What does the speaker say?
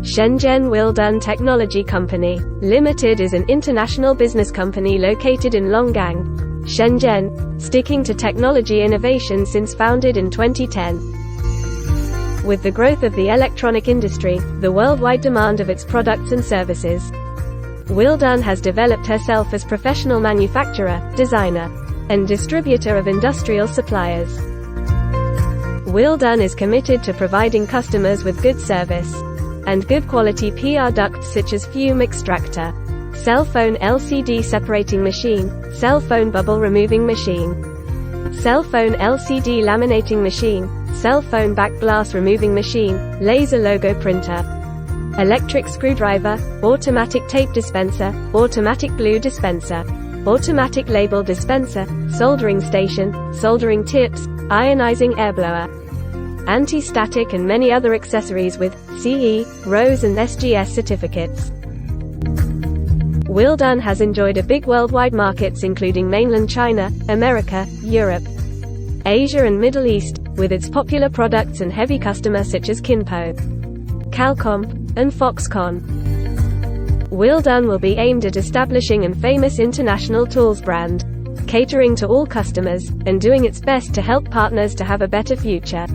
Shenzhen Willdone Technology Co. Limited is an international business company located in Longgang, Shenzhen, sticking to technology innovation since founded in 2010. With the growth of the electronic industry, the worldwide demand of its products and services, Willdone has developed herself as professional manufacturer, designer, and distributor of industrial suppliers. Willdone is committed to providing customers with good service and good quality products such as fume extractor, cell phone LCD separating machine, cell phone bubble removing machine, cell phone LCD laminating machine, cell phone back glass removing machine, laser logo printer, electric screwdriver, automatic tape dispenser, automatic glue dispenser, automatic label dispenser, soldering station, soldering tips, ionizing air blower, anti-static and many other accessories with CE, RoHS and SGS certificates. Willdone has enjoyed a big worldwide markets including mainland China, America, Europe, Asia and Middle East, with its popular products and heavy customers such as Kinpo, Calcom, and Foxconn. Willdone will be aimed at establishing an famous international tools brand, catering to all customers, and doing its best to help partners to have a better future.